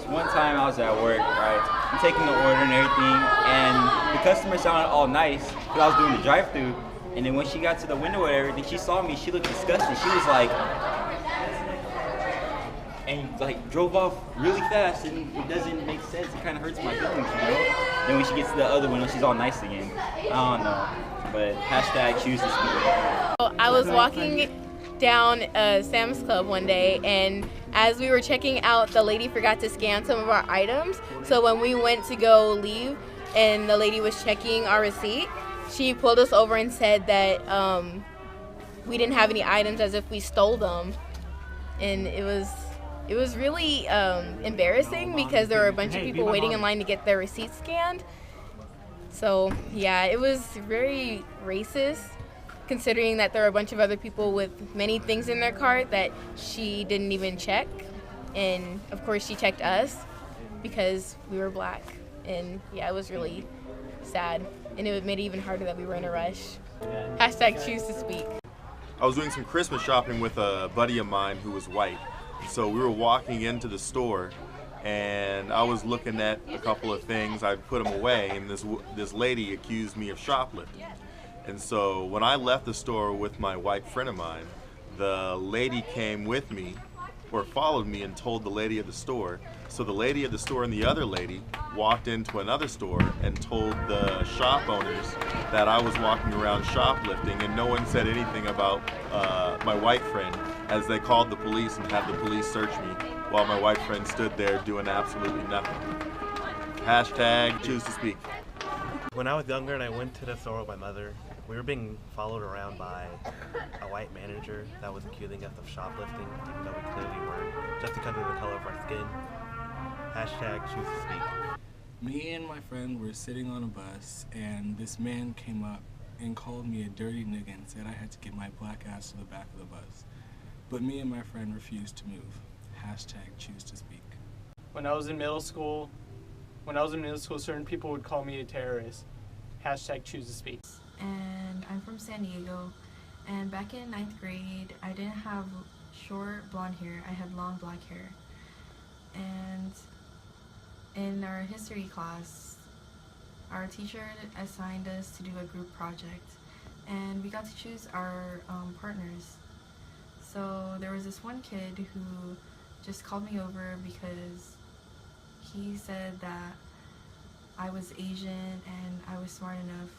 one time I was at work, right? I'm taking the order and everything, and the customer sounded all nice because I was doing the drive-through. And then when she got to the window and everything, she saw me. She looked disgusted. She was like, and like drove off really fast, and it doesn't make sense. It kind of hurts my feelings, you know. Then when she gets to the other window, she's all nice again. I don't know, but hashtag choose to speak. I was walking down Sam's Club one day, and as we were checking out, the lady forgot to scan some of our items. So when we went to go leave and the lady was checking our receipt, she pulled us over and said that we didn't have any items, as if we stole them. And it was really embarrassing because there were a bunch of people waiting in line to get their receipts scanned. So yeah, it was very racist, considering that there were a bunch of other people with many things in their cart that she didn't even check. And of course she checked us because we were black. And yeah, it was really sad. And it made it even harder that we were in a rush. Hashtag choose to speak. I was doing some Christmas shopping with a buddy of mine who was white. So we were walking into the store, and I was looking at a couple of things. I put them away, and this lady accused me of shoplifting. And so when I left the store with my white friend of mine, the lady came with me, or followed me, and told the lady of the store. So the lady of the store and the other lady walked into another store and told the shop owners that I was walking around shoplifting, and no one said anything about my white friend, as they called the police and had the police search me while my white friend stood there doing absolutely nothing. Hashtag choose to speak. When I was younger and I went to the store with my mother, we were being followed around by a white manager that was accusing us of shoplifting, even though we clearly weren't, just because of the color of our skin. Hashtag choose to speak. Me and my friend were sitting on a bus, and this man came up and called me a dirty nigga and said I had to get my black ass to the back of the bus. But me and my friend refused to move. Hashtag choose to speak. When I was in middle school, certain people would call me a terrorist. Hashtag choose to speak. And I'm from San Diego, and back in 9th grade I didn't have short blonde hair, I had long black hair. And in our history class, our teacher assigned us to do a group project, and we got to choose our partners. So there was this one kid who just called me over because he said that I was Asian and I was smart enough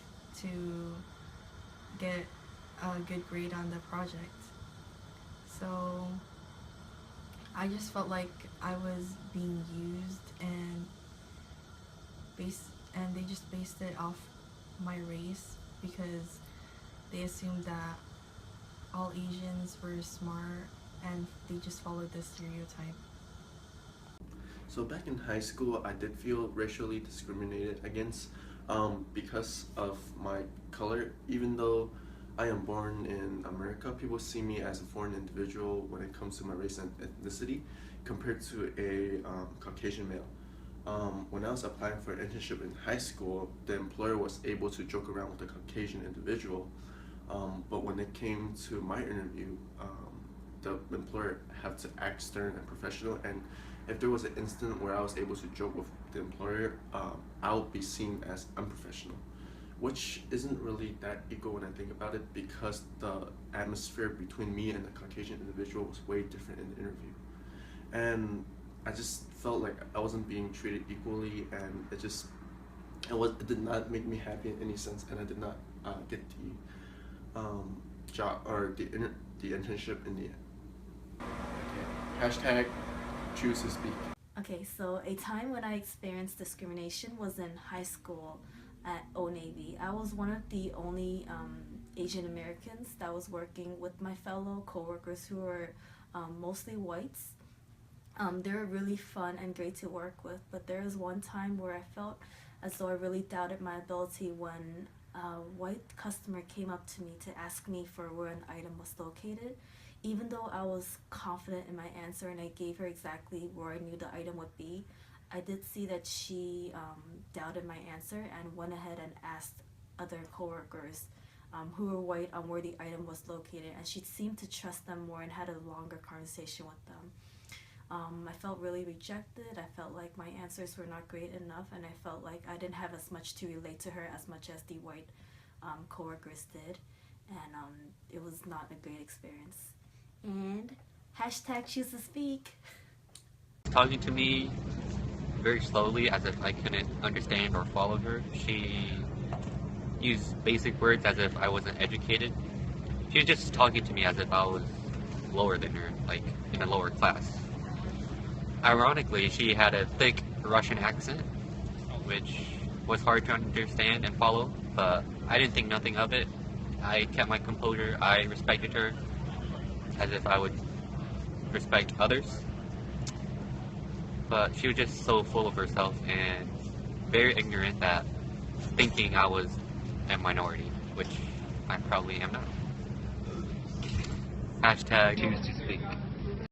to get a good grade on the project. So I just felt like I was being used, and they just based it off my race because they assumed that all Asians were smart and they just followed this stereotype. So back in high school, I did feel racially discriminated against because of my color. Even though I am born in America, people see me as a foreign individual when it comes to my race and ethnicity compared to a Caucasian male. When I was applying for an internship in high school, the employer was able to joke around with the Caucasian individual, but when it came to my interview, the employer had to act stern and professional, and if there was an instant where I was able to joke with the employer, I would be seen as unprofessional, which isn't really that equal when I think about it, because the atmosphere between me and the Caucasian individual was way different in the interview. And I just felt like I wasn't being treated equally, and it did not make me happy in any sense, and I did not get the job or the internship in the end. Hashtag choose to speak. Okay, so a time when I experienced discrimination was in high school at Old Navy. I was one of the only Asian Americans that was working with my fellow coworkers who were mostly whites. They were really fun and great to work with, but there was one time where I felt as though I really doubted my ability when a white customer came up to me to ask me for where an item was located. Even though I was confident in my answer and I gave her exactly where I knew the item would be, I did see that she doubted my answer and went ahead and asked other coworkers who were white on where the item was located, and she seemed to trust them more and had a longer conversation with them. I felt really rejected. I felt like my answers were not great enough, and I felt like I didn't have as much to relate to her as much as the white coworkers did, and it was not a great experience. And hashtag choose to speak. Talking to me very slowly as if I couldn't understand or follow her. She used basic words as if I wasn't educated. She was just talking to me as if I was lower than her, like in a lower class. Ironically, she had a thick Russian accent, which was hard to understand and follow, but I didn't think nothing of it. I kept my composure. I respected her as if I would respect others. But she was just so full of herself and very ignorant that thinking I was a minority, which I probably am not. Hashtag choose to speak.